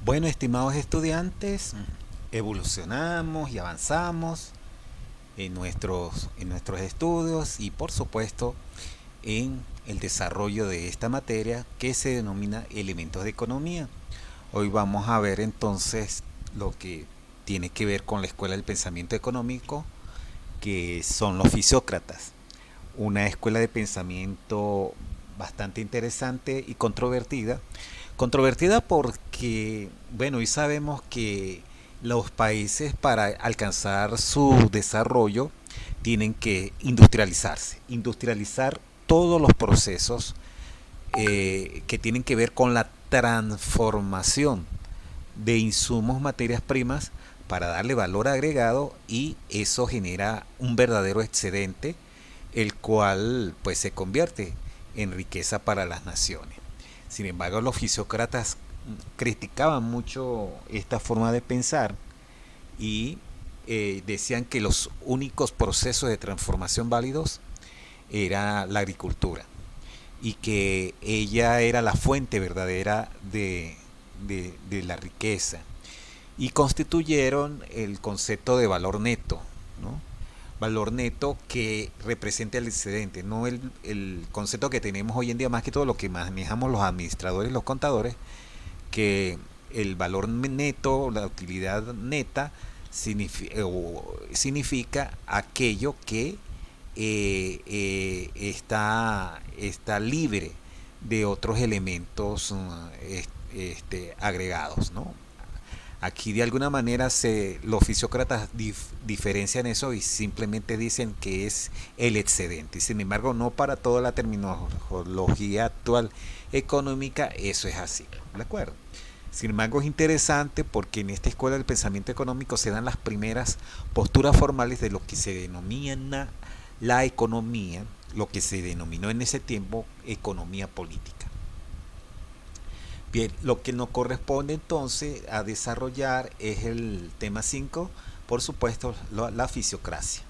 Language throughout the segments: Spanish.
Bueno, estimados estudiantes, evolucionamos y avanzamos en nuestros estudios y por supuesto en el desarrollo de esta materia que se denomina elementos de economía. Hoy vamos a ver entonces lo que tiene que ver con la escuela del pensamiento económico, que son los fisiócratas, una escuela de pensamiento bastante interesante y controvertida. Controvertida porque, bueno, hoy sabemos que los países para alcanzar su desarrollo tienen que industrializarse, industrializar todos los procesos que tienen que ver con la transformación de insumos, materias primas, para darle valor agregado, y eso genera un verdadero excedente, el cual pues se convierte en riqueza para las naciones. Sin embargo, los fisiócratas criticaban mucho esta forma de pensar y decían que los únicos procesos de transformación válidos era la agricultura y que ella era la fuente verdadera de la riqueza, y constituyeron el concepto de valor neto, ¿no? Valor neto que representa el excedente, no el concepto que tenemos hoy en día, más que todo lo que manejamos los administradores, los contadores, que el valor neto, la utilidad neta, significa aquello que está libre de otros elementos agregados, ¿no? Aquí de alguna manera los fisiócratas diferencian eso y simplemente dicen que es el excedente. Y sin embargo, no para toda la terminología actual económica eso es así, ¿de acuerdo? Sin embargo, es interesante porque en esta escuela del pensamiento económico se dan las primeras posturas formales de lo que se denomina la economía, lo que se denominó en ese tiempo economía política. Bien, lo que nos corresponde entonces a desarrollar es el tema 5, por supuesto, la fisiocracia.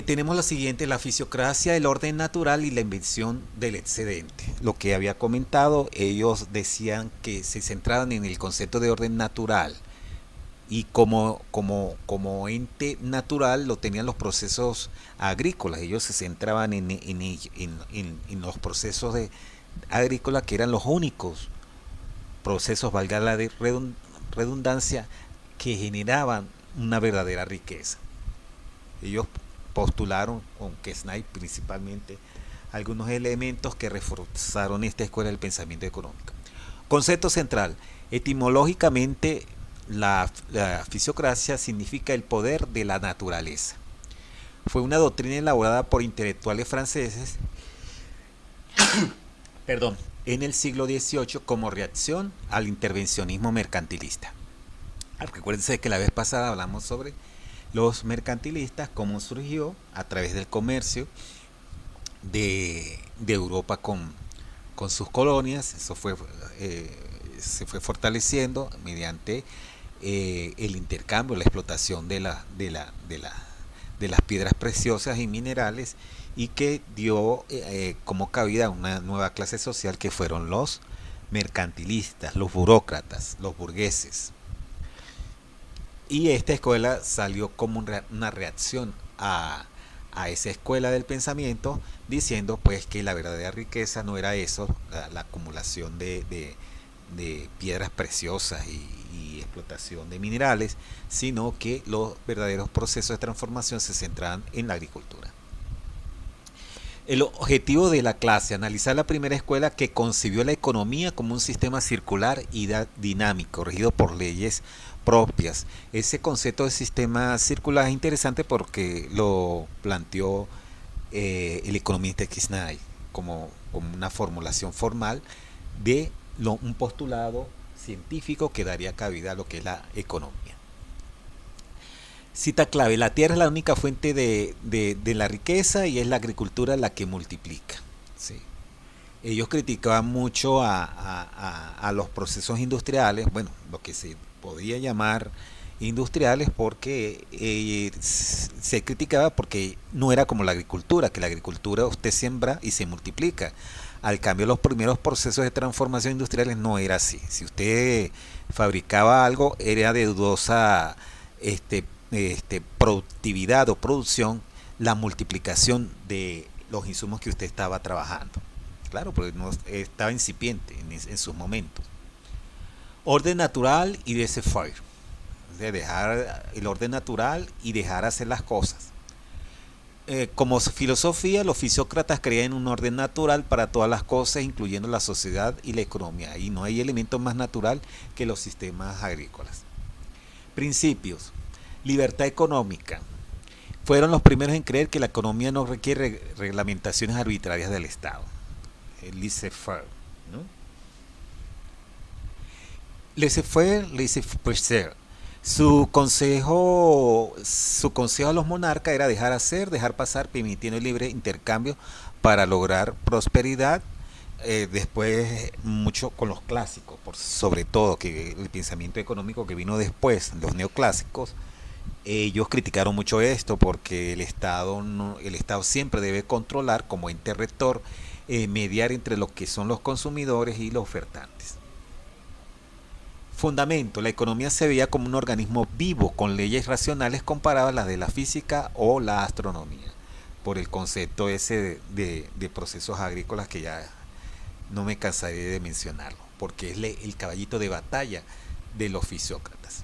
Tenemos lo siguiente: la fisiocracia, el orden natural y la invención del excedente. Lo que había comentado, ellos decían que se centraban en el concepto de orden natural, y como ente natural lo tenían los procesos agrícolas. Ellos se centraban en los procesos agrícolas, que eran los únicos procesos, valga la redundancia, que generaban una verdadera riqueza. Ellos postularon, con Kesnay principalmente, algunos elementos que reforzaron esta escuela del pensamiento económico. Concepto central: etimológicamente, la fisiocracia significa el poder de la naturaleza. Fue una doctrina elaborada por intelectuales franceses perdón, en el siglo XVIII como reacción al intervencionismo mercantilista. Recuérdense que la vez pasada hablamos sobre los mercantilistas, cómo surgió a través del comercio de Europa con sus colonias. Eso se fue fortaleciendo mediante el intercambio, la explotación de las piedras preciosas y minerales, y que dio como cabida a una nueva clase social que fueron los mercantilistas, los burócratas, los burgueses. Y esta escuela salió como una reacción a esa escuela del pensamiento, diciendo pues que la verdadera riqueza no era eso, la acumulación de piedras preciosas y explotación de minerales, sino que los verdaderos procesos de transformación se centraban en la agricultura. El objetivo de la clase: analizar la primera escuela que concibió la economía como un sistema circular y dinámico, regido por leyes propias. Ese concepto de sistema circular es interesante porque lo planteó el economista Kesnay como una formulación formal de un postulado científico que daría cabida a lo que es la economía. Cita clave: la tierra es la única fuente de la riqueza y es la agricultura la que multiplica. ¿Sí? Ellos criticaban mucho a los procesos industriales, bueno, lo que se podía llamar industriales, porque se criticaba porque no era como la agricultura, que la agricultura usted siembra y se multiplica. Al cambio, los primeros procesos de transformación industriales no era así. Si usted fabricaba algo, era de dudosa productividad o producción la multiplicación de los insumos que usted estaba trabajando. Claro, porque no estaba incipiente en sus momentos. Orden natural y laissez-faire. De dejar el orden natural y dejar hacer las cosas. Como filosofía, los fisiócratas creían en un orden natural para todas las cosas, incluyendo la sociedad y la economía. Y no hay elemento más natural que los sistemas agrícolas. Principios. Libertad económica. Fueron los primeros en creer que la economía no requiere reglamentaciones arbitrarias del Estado. El laissez-faire, ¿no? Laissez-faire, laissez-passer. Su consejo a los monarcas era dejar hacer, dejar pasar, permitiendo el libre intercambio para lograr prosperidad. Después, mucho con los clásicos, sobre todo que el pensamiento económico que vino después, los neoclásicos, ellos criticaron mucho esto porque el Estado siempre debe controlar como ente rector, mediar entre lo que son los consumidores y los ofertantes. Fundamento. La economía se veía como un organismo vivo con leyes racionales comparadas a las de la física o la astronomía, por el concepto ese de procesos agrícolas que ya no me cansaré de mencionarlo, porque es el caballito de batalla de los fisiócratas.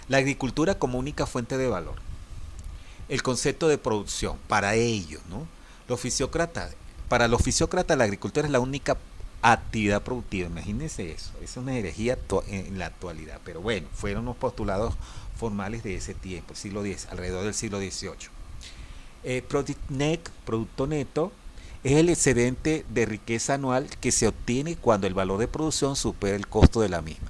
La agricultura como única fuente de valor. El concepto de producción, para ellos, ¿no? Para los fisiócratas la agricultura es la única actividad productiva. Imagínense eso. Es una herejía en la actualidad. Pero bueno, fueron los postulados formales de ese tiempo, siglo X, alrededor del siglo XVIII. Product Net, producto neto, es el excedente de riqueza anual que se obtiene cuando el valor de producción supera el costo de la misma.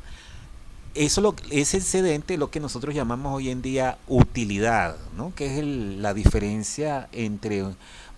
Ese excedente es lo que nosotros llamamos hoy en día utilidad, ¿no? Que es la diferencia entre,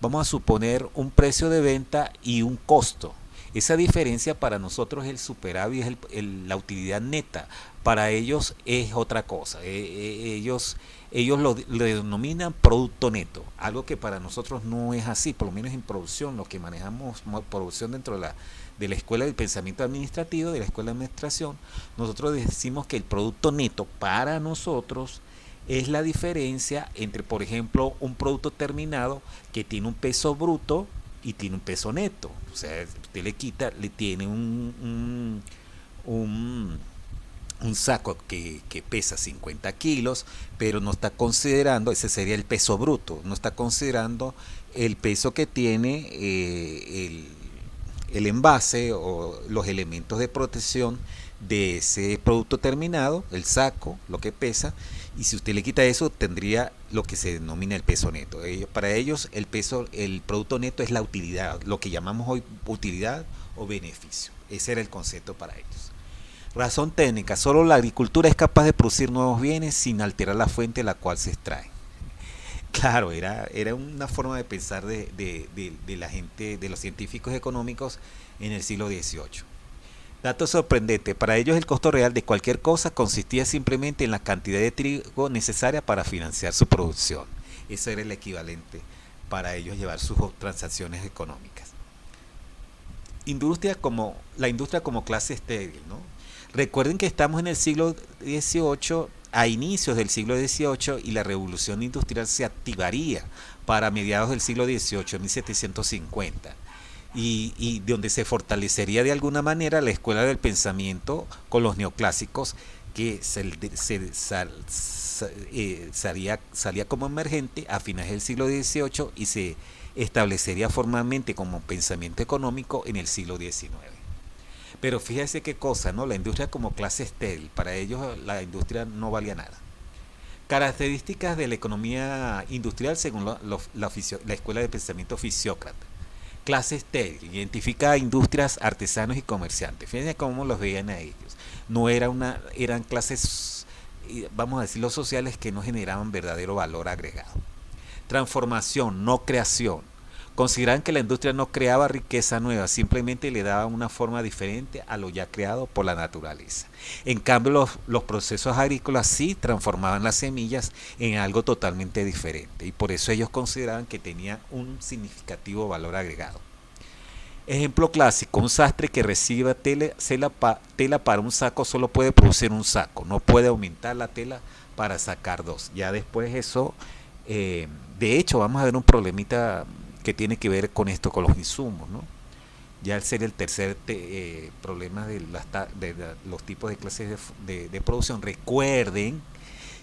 vamos a suponer, un precio de venta y un costo. Esa diferencia para nosotros es el superávit, es la utilidad neta. Para ellos es otra cosa. Ellos lo denominan producto neto, algo que para nosotros no es así, por lo menos en producción, lo que manejamos producción dentro de la escuela del pensamiento administrativo, de la escuela de administración. Nosotros decimos que el producto neto para nosotros es la diferencia entre, por ejemplo, un producto terminado que tiene un peso bruto y tiene un peso neto. O sea, usted le tiene un saco que pesa 50 kilos, pero no está considerando, ese sería el peso bruto, no está considerando el peso que tiene el envase o los elementos de protección de ese producto terminado, el saco, lo que pesa, y si usted le quita eso, tendría lo que se denomina el peso neto. Para ellos, el producto neto es la utilidad, lo que llamamos hoy utilidad o beneficio. Ese era el concepto para ellos. Razón técnica. Solo la agricultura es capaz de producir nuevos bienes sin alterar la fuente de la cual se extraen. Claro, era una forma de pensar de la gente, de los científicos económicos en el siglo XVIII. Dato sorprendente, para ellos el costo real de cualquier cosa consistía simplemente en la cantidad de trigo necesaria para financiar su producción. Eso era el equivalente para ellos llevar sus transacciones económicas. La industria como clase estéril, ¿no? Recuerden que estamos en el siglo XVIII, a inicios del siglo XVIII, y la revolución industrial se activaría para mediados del siglo XVIII, 1750. Y donde se fortalecería de alguna manera la escuela del pensamiento con los neoclásicos, que salía como emergente a finales del siglo XVIII y se establecería formalmente como pensamiento económico en el siglo XIX. Pero fíjese qué cosa, ¿no? La industria como clase estéril, para ellos la industria no valía nada. Características de la economía industrial según la escuela de pensamiento fisiócrata. Clase estéril, identifica industrias, artesanos y comerciantes. Fíjense cómo los veían a ellos. Eran clases, vamos a decirlo, sociales que no generaban verdadero valor agregado. Transformación, no creación. Consideraban que la industria no creaba riqueza nueva, simplemente le daba una forma diferente a lo ya creado por la naturaleza. En cambio, los procesos agrícolas sí transformaban las semillas en algo totalmente diferente, y por eso ellos consideraban que tenía un significativo valor agregado. Ejemplo clásico, un sastre que reciba tela para un saco solo puede producir un saco, no puede aumentar la tela para sacar dos. Ya después eso, de hecho vamos a ver un problemita que tiene que ver con esto, con los insumos, ¿no? Ya sería el tercer problema de, los tipos de clases de producción. Recuerden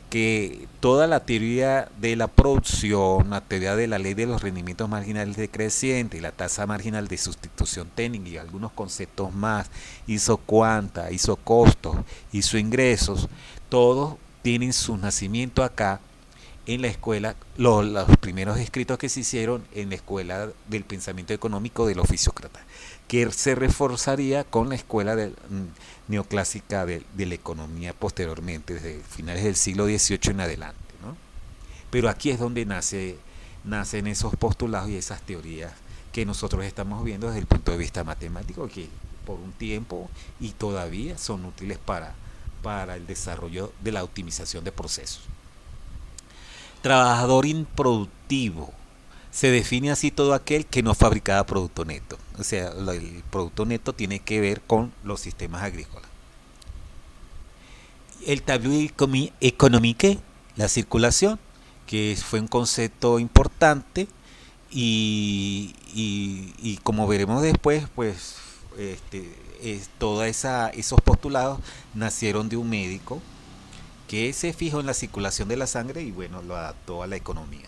que toda la teoría de la producción, la teoría de la ley de los rendimientos marginales decrecientes y la tasa marginal de sustitución técnica y algunos conceptos más, hizo cuanta, hizo costos, hizo ingresos, todos tienen su nacimiento acá en la escuela, los primeros escritos que se hicieron en la escuela del pensamiento económico del oficiócrata, que se reforzaría con la escuela neoclásica de la economía posteriormente, desde finales del siglo XVIII en adelante, ¿no? Pero aquí es donde nacen esos postulados y esas teorías que nosotros estamos viendo desde el punto de vista matemático, que por un tiempo y todavía son útiles para el desarrollo de la optimización de procesos. Trabajador improductivo. Se define así todo aquel que no fabricaba producto neto. O sea, el producto neto tiene que ver con los sistemas agrícolas. El tableau économique, la circulación, que fue un concepto importante y como veremos después, pues todos esos postulados nacieron de un médico que se fijó en la circulación de la sangre y bueno, lo adaptó a la economía.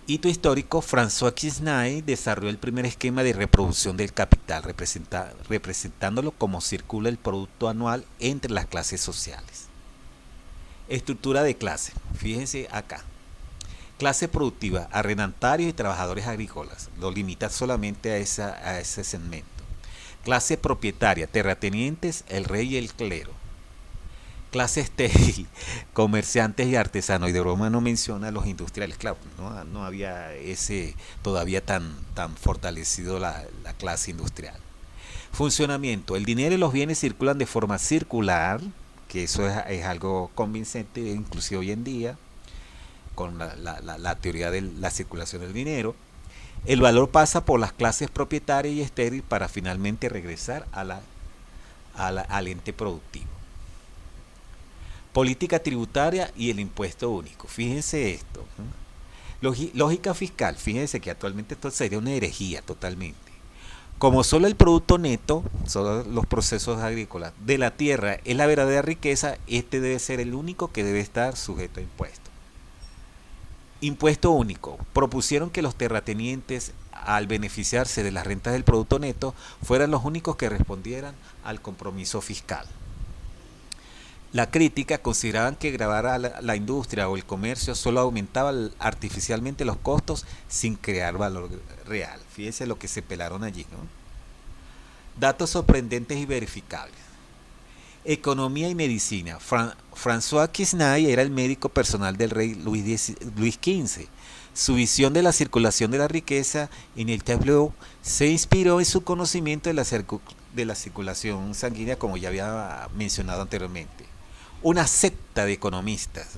Hito histórico, François Quesnay desarrolló el primer esquema de reproducción del capital, representándolo como circula el producto anual entre las clases sociales. Estructura de clase, fíjense acá. Clase productiva, arrendatarios y trabajadores agrícolas, lo limita solamente a ese segmento. Clase propietaria, terratenientes, el rey y el clero. Clase estéril, comerciantes y artesanos, y de broma no menciona a los industriales, claro, no había todavía tan fortalecido la clase industrial. Funcionamiento, el dinero y los bienes circulan de forma circular, que eso es algo convincente, inclusive hoy en día, con la teoría de la circulación del dinero. El valor pasa por las clases propietarias y estériles para finalmente regresar al ente productivo. Política tributaria y el impuesto único. Fíjense esto. Lógica fiscal. Fíjense que actualmente esto sería una herejía totalmente. Como solo el producto neto, solo los procesos agrícolas de la tierra es la verdadera riqueza, este debe ser el único que debe estar sujeto a impuesto. Impuesto único. Propusieron que los terratenientes, al beneficiarse de las rentas del producto neto, fueran los únicos que respondieran al compromiso fiscal. La crítica consideraban que gravar a la industria o el comercio solo aumentaba artificialmente los costos sin crear valor real. Fíjense lo que se pelaron allí, ¿no? Datos sorprendentes y verificables. Economía y medicina. François Quesnay era el médico personal del rey Luis XV. Su visión de la circulación de la riqueza en el tableau se inspiró en su conocimiento de la circulación sanguínea, como ya había mencionado anteriormente. Una secta de economistas.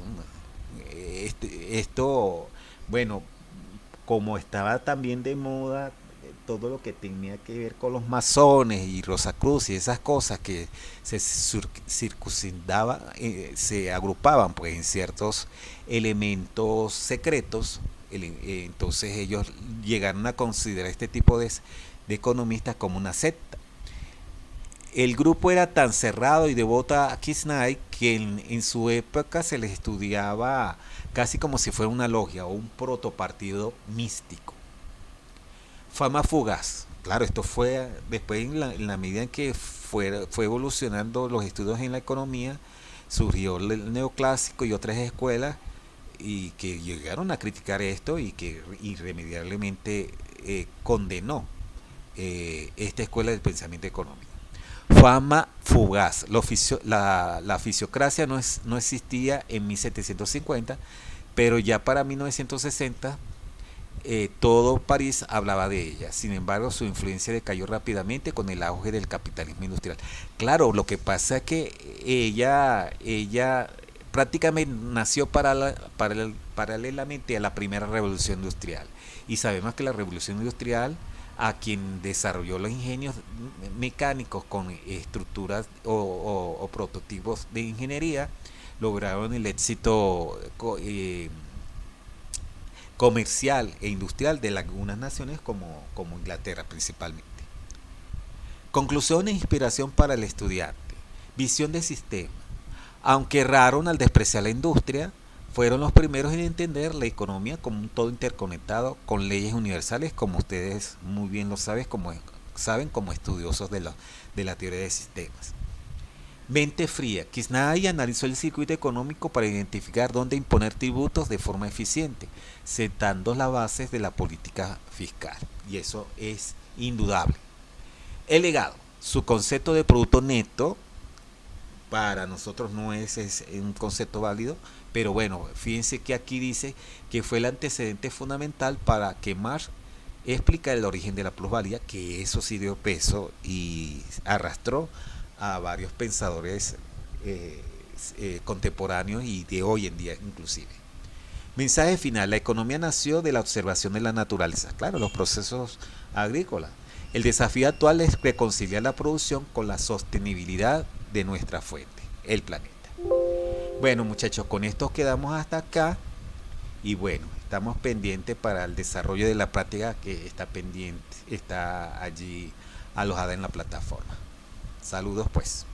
Esto, bueno, como estaba también de moda todo lo que tenía que ver con los masones y Rosacruz y esas cosas que se circundaban, se agrupaban pues en ciertos elementos secretos, entonces ellos llegaron a considerar este tipo de economistas como una secta. El grupo era tan cerrado y devoto a Quesnay que en su época se les estudiaba casi como si fuera una logia o un protopartido místico. Fama fugaz. Claro, esto fue después en la medida en que fue evolucionando los estudios en la economía, surgió el neoclásico y otras escuelas y que llegaron a criticar esto y que irremediablemente condenó esta escuela del pensamiento económico. Fama fugaz. La fisiocracia no existía en 1750, pero ya para 1960 todo París hablaba de ella. Sin embargo, su influencia decayó rápidamente con el auge del capitalismo industrial. Claro, lo que pasa es que ella prácticamente nació paralelamente a la primera revolución industrial. Y sabemos que la revolución industrial a quien desarrolló los ingenios mecánicos con estructuras o prototipos de ingeniería, lograron el éxito comercial e industrial de algunas naciones como Inglaterra principalmente. Conclusión e inspiración para el estudiante. Visión de sistema. Aunque erraron al despreciar la industria, fueron los primeros en entender la economía como un todo interconectado con leyes universales, como ustedes muy bien lo saben como estudiosos de la teoría de sistemas. Mente fría. Kisnay analizó el circuito económico para identificar dónde imponer tributos de forma eficiente, sentando las bases de la política fiscal. Y eso es indudable. El legado. Su concepto de producto neto para nosotros no es un concepto válido, pero bueno, fíjense que aquí dice que fue el antecedente fundamental para que Marx explica el origen de la plusvalía, que eso sí dio peso y arrastró a varios pensadores contemporáneos y de hoy en día inclusive. Mensaje final. La economía nació de la observación de la naturaleza, claro, los procesos agrícolas. El desafío actual es reconciliar la producción con la sostenibilidad de nuestra fuente, el planeta. Bueno, muchachos, con esto quedamos hasta acá y bueno, estamos pendientes para el desarrollo de la práctica que está pendiente, está allí alojada en la plataforma. Saludos pues.